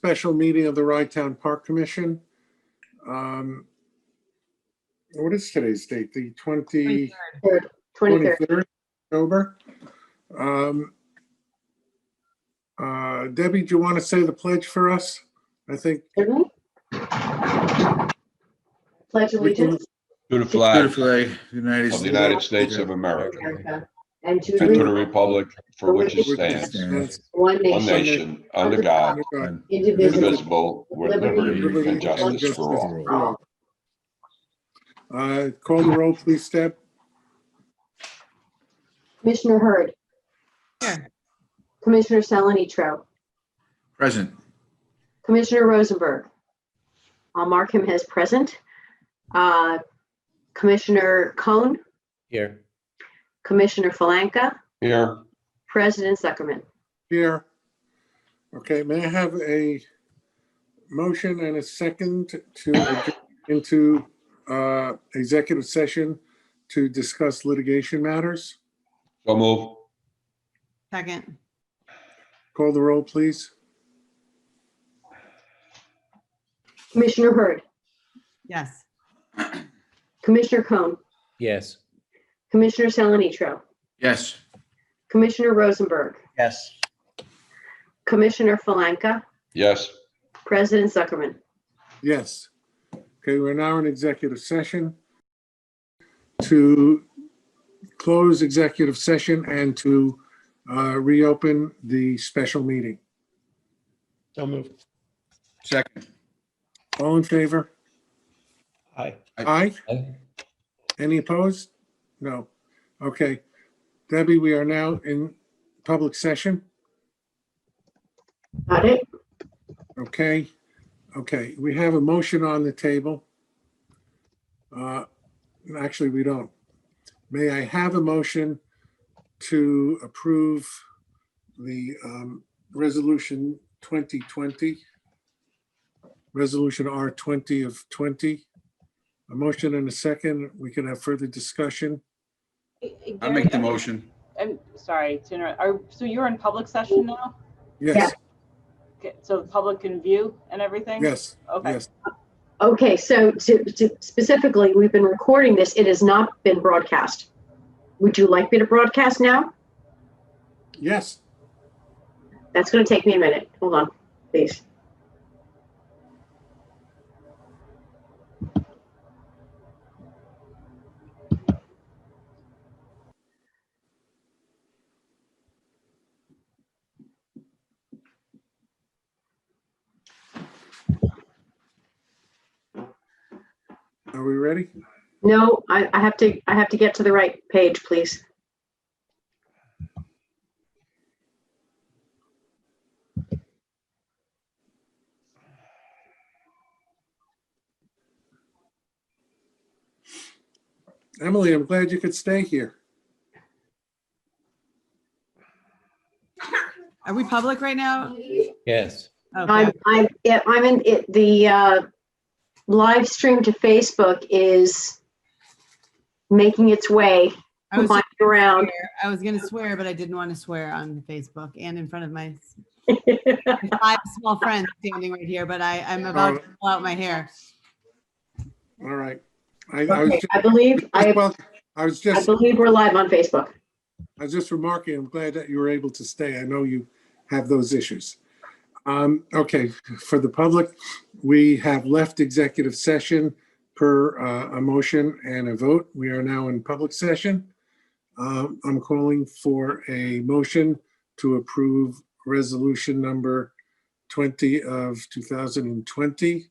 special meeting of the Rye-Town Park Commission. What is today's date? The 23rd 23rd. October. Debbie, do you want to say the pledge for us? I think. Pledge allegiance To the To flag the flag, United of States. the United States of America, America, and and to the republic for which it Which stands, Stands one one nation, nation, under God, and indivisible, indivisible, with liberty and justice for all. Call the roll, please, Deb. Commissioner Hurd. Here. Commissioner Salanitro. Present. Commissioner Rosenberg. I'll mark him as present. Commissioner Cohn. Here. Commissioner Falanka. Here, President Zuckerman. Here. Okay, may I have a motion and a second to adjourn into executive session to discuss litigation matters? so move. Second. Call the roll, please. Commissioner Hurd. Yes. Commissioner Cohn. Yes. Commissioner Salanitro. Yes. Commissioner Rosenberg. Yes. Commissioner Falanka. Yes. President Zuckerman. Yes. Okay, we're now in executive session to close executive session and to reopen the special meeting. So moved. Second. All in favor? Aye. Aye. Any opposed? No. Okay. Debbie, we are now in public session. Got it? Okay. Okay, we have a motion on the table. Actually, we don't. May I have a motion to approve the resolution 2020, resolution R20 of 20? A motion and a second. We can have further discussion. I'll make the motion. I'm sorry to interrupt. So you're in public session now? Yes, Okay, so the public can view and everything? yes, Okay. yes. Okay, so specifically, we've been recording this. It has not been broadcast. Would you like me to broadcast now? Yes. That's going to take me a minute. Hold on, please. Are we ready? No, I have to get to the right page, please. Emily, I'm glad you could stay here. Are we public right now? Yes. Okay. I'm in it. The live stream to Facebook is making its way I was around. I was going to swear, but I didn't want to swear on Facebook and in front of my 5 small friends standing right here, but I'm about to pull out my hair. All right. Okay, I believe we're live on Facebook. I was just remarking, I'm glad that you were able to stay. I know you have those issues. Okay, for the public, we have left executive session per a motion and a vote. We are now in public session. I'm calling for a motion to approve resolution number 20 of 2020,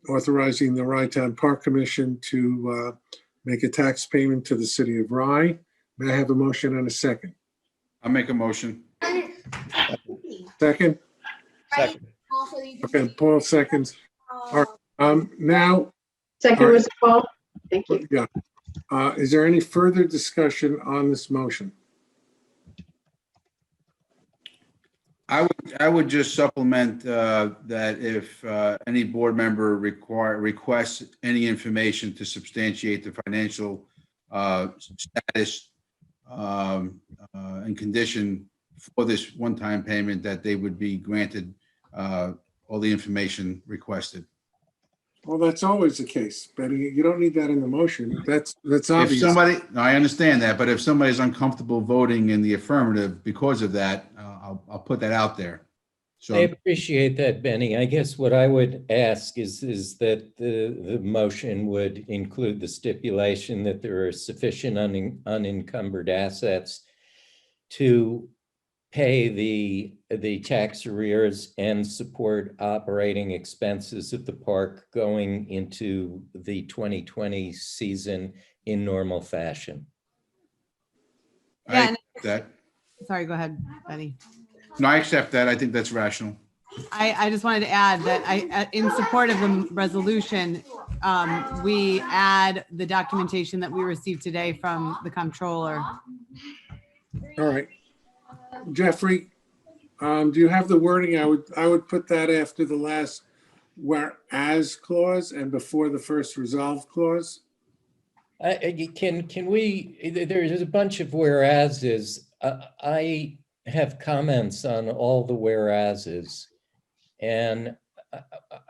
authorizing the Rye-Town Park Commission to make a tax payment to the city of Rye. May I have a motion and a second? I'll make a motion. Second? Second. Okay, Paul seconds. All right, now, Second All right. was Paul. Thank you. yeah. Is there any further discussion on this motion? I would just supplement that if any board member requests any information to substantiate the financial status and condition for this one-time payment, that they would be granted all the information requested. Well, that's always the case, Betty. You don't need that in the motion. That's If obvious. somebody, I understand that, but if somebody's uncomfortable voting in the affirmative because of that, I'll put that out there. I So, appreciate that, Benny. I guess what I would ask is that the motion would include the stipulation that there are sufficient unencumbered assets to pay the tax arrears and support operating expenses of the park going into the 2020 season in normal fashion. Yeah, I and- accept that. Sorry, go ahead, Betty. No, I accept that. I think that's rational. I just wanted to add that in support of the resolution, we add the documentation that we received today from the comptroller. All right. Jeffrey, do you have the wording? I would put that after the last whereas clause and before the first resolve clause. Can we, there's a bunch of whereases. I have comments on all the whereases. And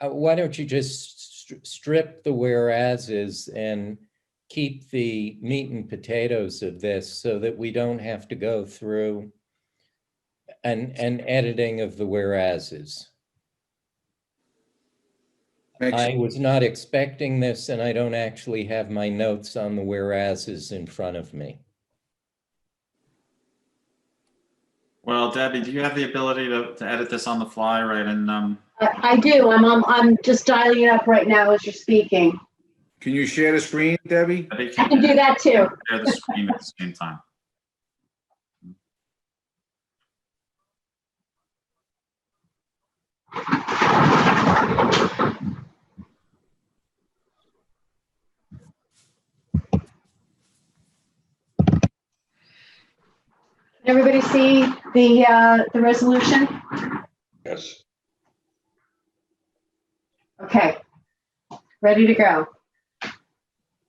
why don't you just strip the whereases and keep the meat and potatoes of this so that we don't have to go through an editing of the whereases. I was not expecting this, and I don't actually have my notes on the whereases in front of me. Well, Debbie, do you have the ability to edit this on the fly, right? And I do. I'm just dialing it up right now as you're speaking. Can you share the screen, Debbie? Debbie I can do that too. share the screen at the same time. Can everybody see the resolution? Yes. Okay. Ready to go.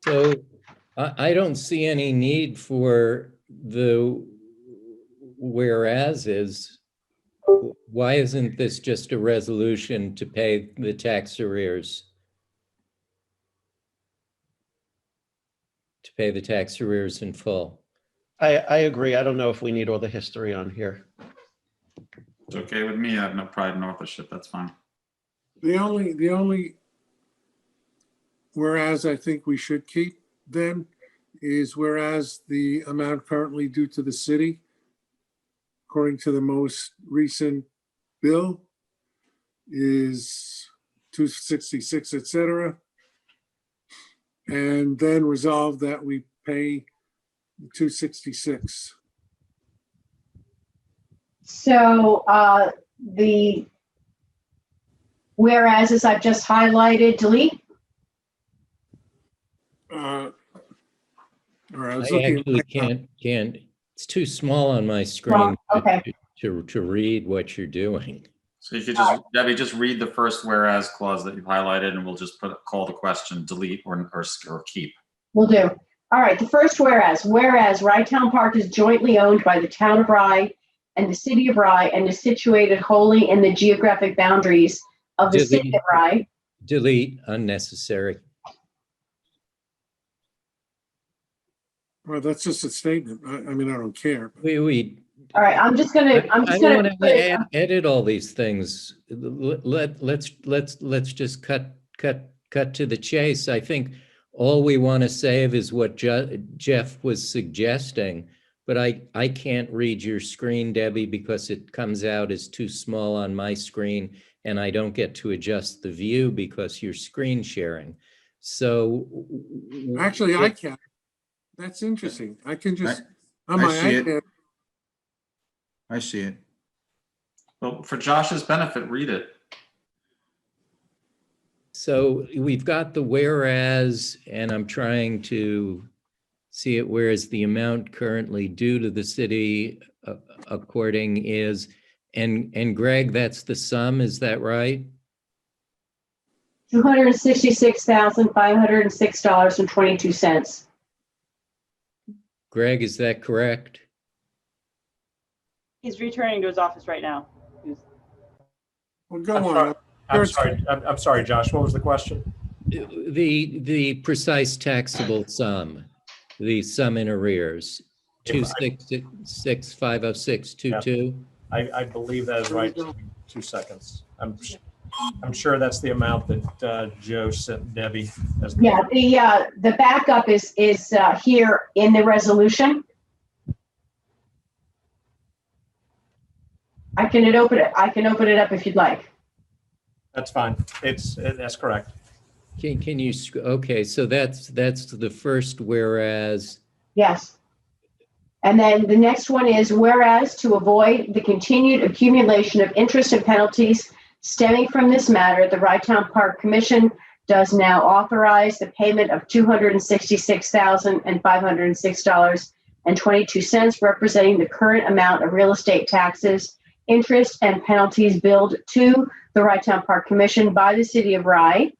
So I don't see any need for the whereases. Why isn't this just a resolution to pay the tax arrears? To pay the tax arrears in full. I agree. I don't know if we need all the history on here. It's okay with me. I have no pride in authorship. That's fine. The only whereas I think we should keep then is whereas the amount currently due to the city, according to the most recent bill, is 266, et cetera. And then resolve that we pay 266. So the whereas I've just highlighted, delete. All right, I was I looking actually can't, it's too small on my screen okay. to read what you're doing. So you could just, Debbie, just read the first whereas clause that you've highlighted, and we'll just call the question delete or keep. Will do. All right, the first whereas Rye Town Park is jointly owned by the town of Rye and the city of Rye and is situated wholly in the geographic boundaries of the city of Rye. Delete unnecessary. Well, that's just a statement. I mean, I don't care. All right, I'm just gonna I don't want to edit all these things. Let's just cut to the chase. I think all we want to save is what Jeff was suggesting, but I can't read your screen, Debbie, because it comes out as too small on my screen, and I don't get to adjust the view because you're screen sharing. So Actually, I can. That's interesting. I can just on my see it. iPad. I see it. Well, for Josh's benefit, read it. So we've got the whereas, and I'm trying to see it, whereas the amount currently due to the city according is, and Greg, that's the sum, is that right? $266,506.22. Greg, is that correct? He's returning to his office right now. Well, go on. I'm sorry, Josh, what was the question? The precise taxable sum, the sum in arrears, 266,506.22. I believe that is right. 2 seconds. I'm sure that's the amount that Joe sent Debbie. Yeah, the backup is here in the resolution. I can open it up if you'd like. That's fine. That's correct. Can you, okay, so that's the first whereas. Yes. And then the next one is whereas to avoid the continued accumulation of interest and penalties stemming from this matter, the Rytown Park Commission does now authorize the payment of $266,506.22, representing the current amount of real estate taxes, interest, and penalties billed to the Rytown Park Commission by the City of Rye.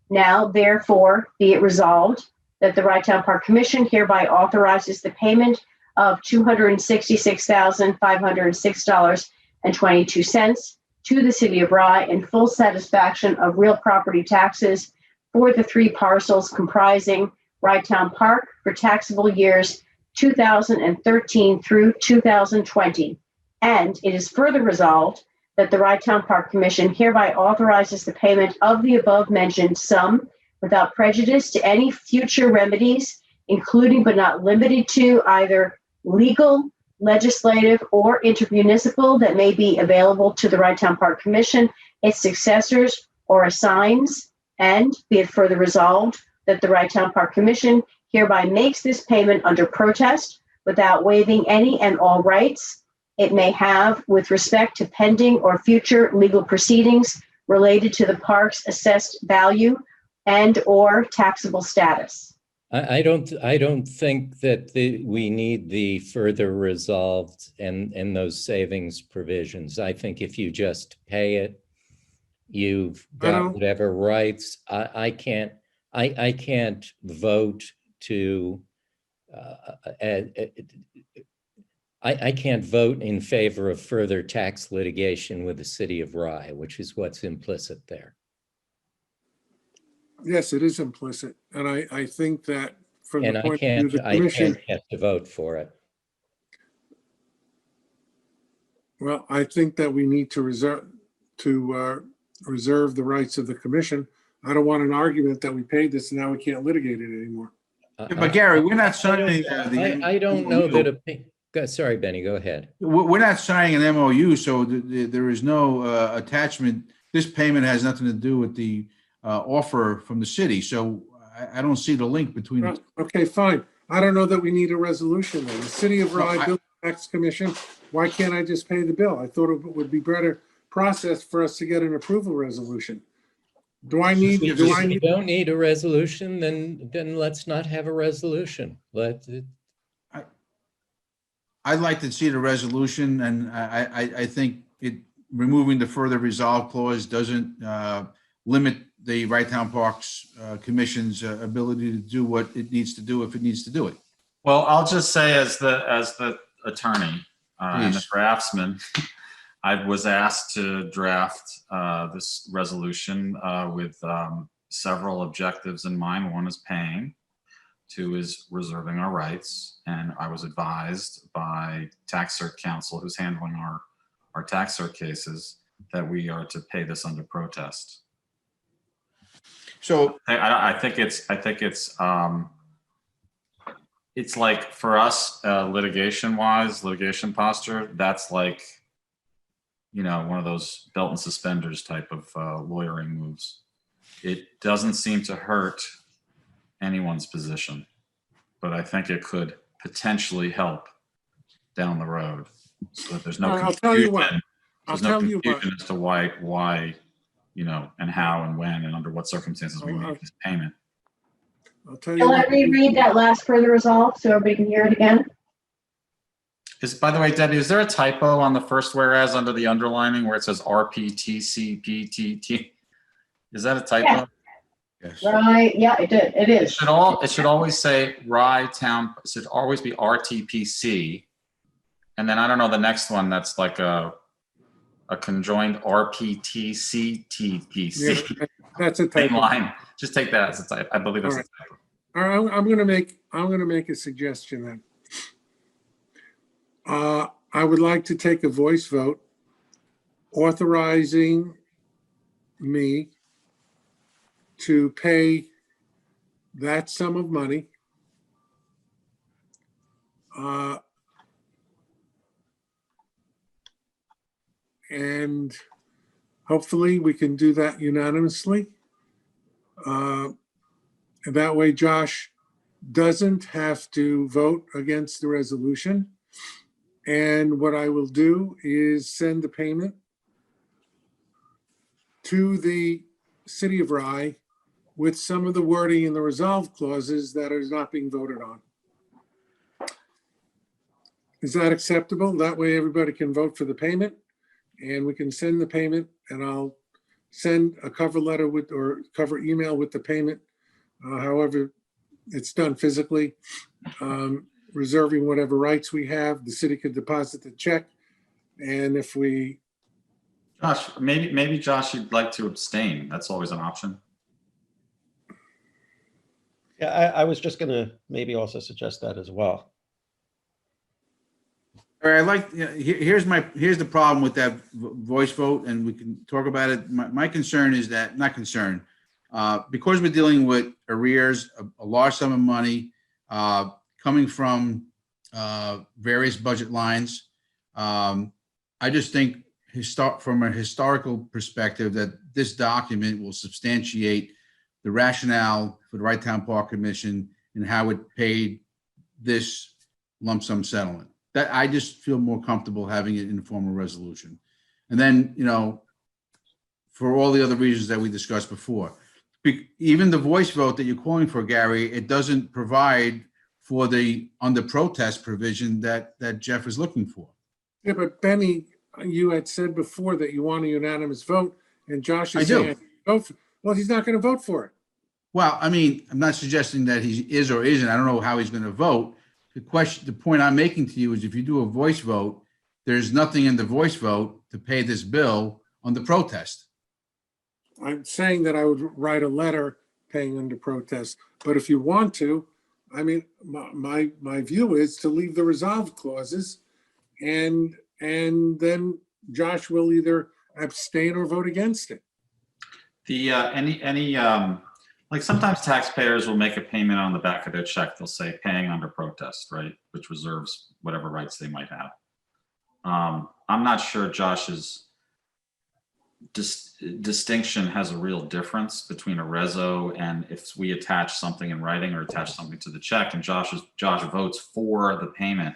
Now, therefore, be it resolved that the Rytown Park Commission hereby authorizes the payment of $266,506.22 to the City of Rye in full satisfaction of real property taxes for the 3 parcels comprising Rytown Park for taxable years 2013 through 2020. And it is further resolved that the Rytown Park Commission hereby authorizes the payment of the above mentioned sum without prejudice to any future remedies, including but not limited to either legal, legislative, or intermunicipal that may be available to the Rytown Park Commission, its successors, or assigns. And be it further resolved that the Rytown Park Commission hereby makes this payment under protest without waiving any and all rights it may have with respect to pending or future legal proceedings related to the park's assessed value and or taxable status. I don't think that we need the further resolved and those savings provisions. I think if you just pay it, you've got whatever rights. I can't vote to. I can't vote in favor of further tax litigation with the City of Rye, which is what's implicit there. Yes, it is implicit. And I think that from the point of view of the I commission. can't have to vote for it. Well, I think that we need to reserve the rights of the commission. I don't want an argument that we paid this and now we can't litigate it anymore. But Gary, we're not signing. I don't know that. Sorry, Benny, go ahead. We're not signing an MOU, so there is no attachment. This payment has nothing to do with the offer from the city. So I don't see the link between. Well, okay, fine. I don't know that we need a resolution then. The City of Rye Bill Tax Commission, why can't I just pay the bill? I thought it would be better process for us to get an approval resolution. Do I need? If you don't need a resolution, then let's not have a resolution. I'd like to see the resolution, and I think removing the further resolve clause doesn't limit the Rytown Parks Commission's ability to do what it needs to do if it needs to do it. Well, I'll just say as the attorney and the draftsman, I was asked to draft this resolution with several objectives in mind. One is paying, 2 is reserving our rights, and I was advised by tax cert counsel who's handling our tax cert cases that we are to pay this under protest. So I think it's like for us litigation posture, that's like, you know, one of those belt and suspenders type of lawyering moves. It doesn't seem to hurt anyone's position, but I think it could potentially help down the road so that there's no confusion. I'll tell you what. There's no confusion as to why, you know, and how and when and under what circumstances we make this payment. I'll tell you. Can I reread that last further resolve so everybody can hear it again? By the way, Debbie, is there a typo on the first whereas under the underlining where it says RPTCPTT? Is that a typo? Yeah. yes. Right, yeah, it is. It should always say Rytown, it should always be RTPC. And then I don't know the next one that's like a a conjoined RPTCTPC. Yeah, that's a Same typo. line. Just take that as a type. I believe that's All a typo. All right, I'm gonna make a suggestion then. I would like to take a voice vote authorizing me to pay that sum of money. And hopefully we can do that unanimously. And that way Josh doesn't have to vote against the resolution. And what I will do is send the payment to the City of Rye with some of the wording in the resolve clauses that is not being voted on. Is that acceptable? That way everybody can vote for the payment and we can send the payment, and I'll send a cover letter with, or cover email with the payment, however it's done physically, reserving whatever rights we have. The city could deposit the check. And if we, Josh, maybe Josh, you'd like to abstain. That's always an option. Yeah, I was just gonna maybe also suggest that as well. All right, here's the problem with that voice vote, and we can talk about it. My concern is that, not concern, because we're dealing with arrears, a large sum of money coming from various budget lines. I just think from a historical perspective that this document will substantiate the rationale for the Wright Town Park Commission and how it paid this lump sum settlement. That I just feel more comfortable having it in the form of resolution. And then, for all the other reasons that we discussed before, even the voice vote that you're calling for, Gary, it doesn't provide for the under protest provision that Jeff is looking for. yeah, but Benny, you had said before that you want a unanimous vote, and Josh is I do. saying, vote for, well, he's not going to vote for it. Well, I mean, I'm not suggesting that he is or isn't. I don't know how he's going to vote. The point I'm making to you is if you do a voice vote, there's nothing in the voice vote to pay this bill on the protest. I'm saying that I would write a letter paying under protest, but if you want to, I mean, my view is to leave the resolve clauses, and then Josh will either abstain or vote against it. The like sometimes taxpayers will make a payment on the back of their check. They'll say paying under protest, right? Which reserves whatever rights they might have. I'm not sure Josh's distinction has a real difference between a reso and if we attach something in writing or attach something to the check, and Josh votes for the payment,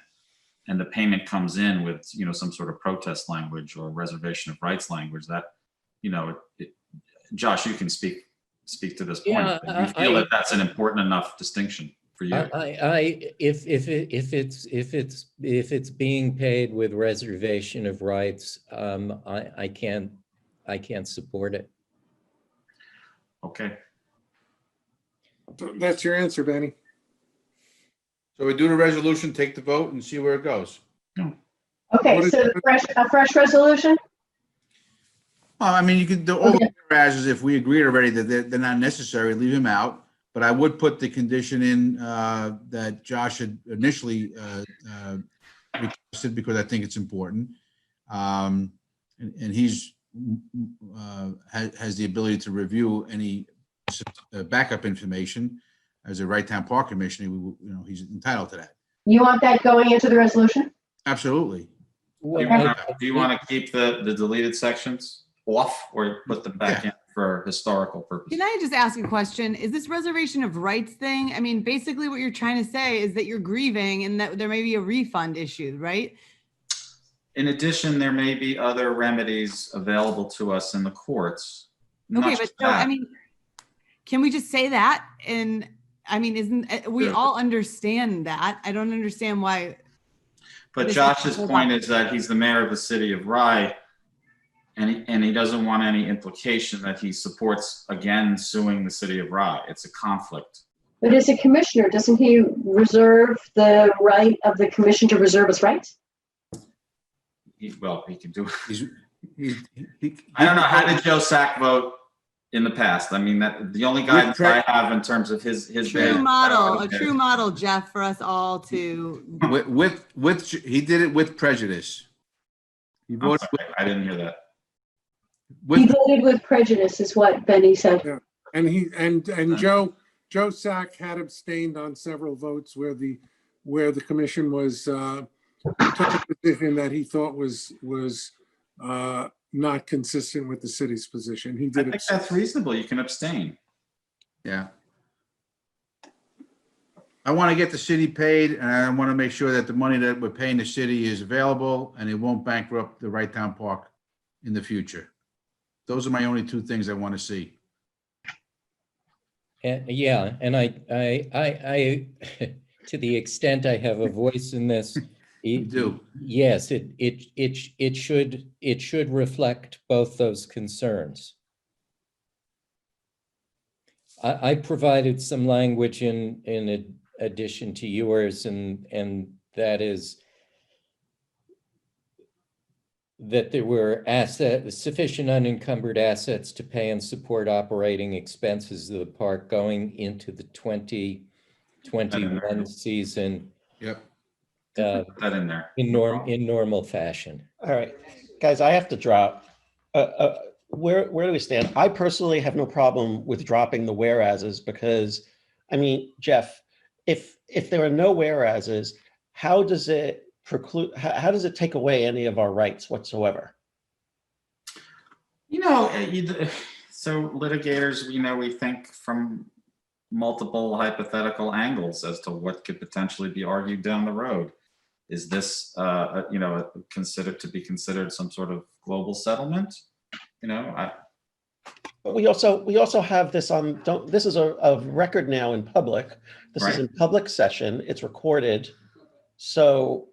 and the payment comes in with some sort of protest language or reservation of rights language. That Josh, you can speak to this point. Yeah, You feel that that's an important enough distinction for you? If it's being paid with reservation of rights, I can't support it. Okay. So that's your answer, Benny. So we do the resolution, take the vote, and see where it goes. Okay, so a fresh resolution? Well, I mean, you could do all the whereas if we agreed already that they're not necessary, leave him out. But I would put the condition in that Josh had initially requested because I think it's important. And he's has the ability to review any backup information as a Wright Town Park Commissioner. He's entitled to that. You want that going into the resolution? Absolutely. Do you want to keep the deleted sections off or put them back in for historical purposes? Can I just ask a question? Is this reservation of rights thing? I mean, basically what you're trying to say is that you're grieving and that there may be a refund issue, right? In addition, there may be other remedies available to us in the courts. Okay, but so, I mean, can we just say that? And I mean, we all understand that. I don't understand why. But Josh's point is that he's the mayor of the city of Rye, and he doesn't want any implication that he supports, again, suing the city of Rye. It's a conflict. But as a commissioner, doesn't he reserve the right of the commission to reserve his rights? He can do it. I don't know, how did Joe Sack vote in the past? I mean, that, the only guidance I have in terms of his. True model, a true model, Jeff, for us all to, He did it with prejudice. He I'm voted sorry, I didn't hear that. He with, voted with prejudice is what Benny said. Yeah. And Joe Sack had abstained on several votes where the commission was took a position that he thought was not consistent with the city's position. He I did think abstain. that's reasonable. You can abstain. yeah. I want to get the city paid, and I want to make sure that the money that we're paying the city is available and it won't bankrupt the Right Town Park in the future. Those are my only two things I want to see. Yeah, and I, to the extent I have a voice in this, You do. yes, it should reflect both those concerns. I provided some language in addition to yours, and that is that there were sufficient unencumbered assets to pay and support operating expenses of the park going into the 2021 season. Yep. Put that in there. In normal fashion. All right, guys, I have to drop. Where do we stand? I personally have no problem with dropping the whereases because, I mean, Jeff, if there are no whereases, how does it preclude, how does it take away any of our rights whatsoever? You know, so litigators, we think from multiple hypothetical angles as to what could potentially be argued down the road. Is this, considered some sort of global settlement? But we also have this on. This is a record now in public. This is in public session. It's recorded, so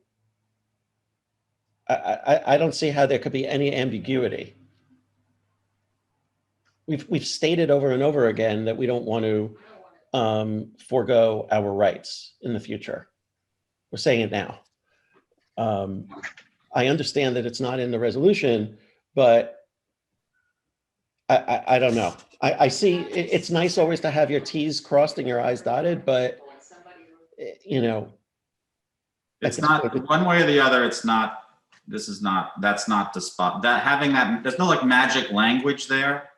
I don't see how there could be any ambiguity. We've stated over and over again that we don't want to forego our rights in the future. We're saying it now. I understand that it's not in the resolution, but I don't know. I see it's nice always to have your T's crossed and your I's dotted, but it's not one way or the other. It's not. That's not the spot. There's no like magic language there.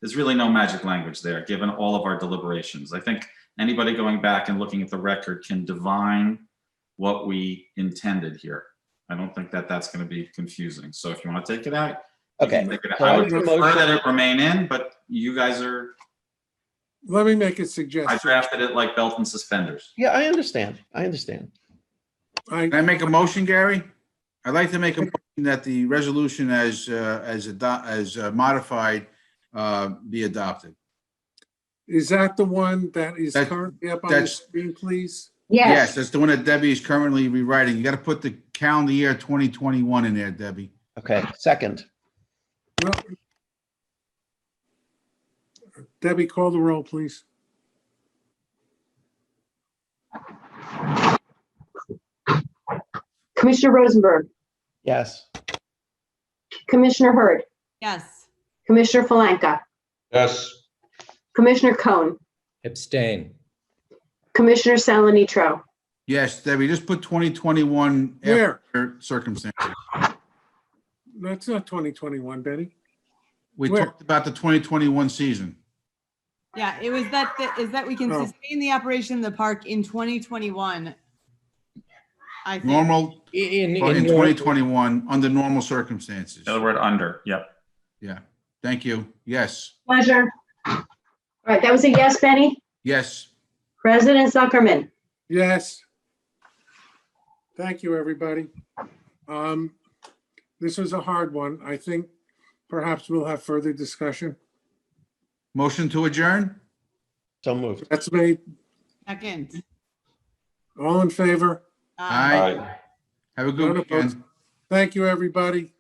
There's really no magic language there, given all of our deliberations. I think anybody going back and looking at the record can divine what we intended here. I don't think that that's going to be confusing. So if you want to take it out, okay. I would prefer that it remain in, but you guys are. Let me make a suggestion. I drafted it like belt and suspenders. Yeah, I understand. Can I make a motion, Gary? I'd like to make a motion that the resolution as modified be adopted. Is that the one that is currently up on the screen, please? Yes, that's the one that Debbie is currently rewriting. You got to put the calendar year 2021 in there, Debbie. Okay, second. Well, Debbie, call the roll, please. Commissioner Rosenberg, Yes. Commissioner Hurd, yes. Commissioner Falanka, Yes. Commissioner Cohn, Abstain. Commissioner Salanitro. Yes, Debbie, just put 2021 Where? after circumstances. No, it's not 2021, Betty. We Where? talked about the 2021 season. Yeah, it was that we can Oh. sustain the operation of the park in 2021. I think. Normal, In 2021, under normal circumstances. The other word under. Yep. Yeah, thank you. Yes, Pleasure. All right, that was a yes, Benny. yes. President Zuckerman. Yes. Thank you, everybody. This was a hard one. I think perhaps we'll have further discussion. Motion to adjourn? So moved. That's made. Second. All in favor? Aye. Have a good None opposed. weekend. Thank you, everybody.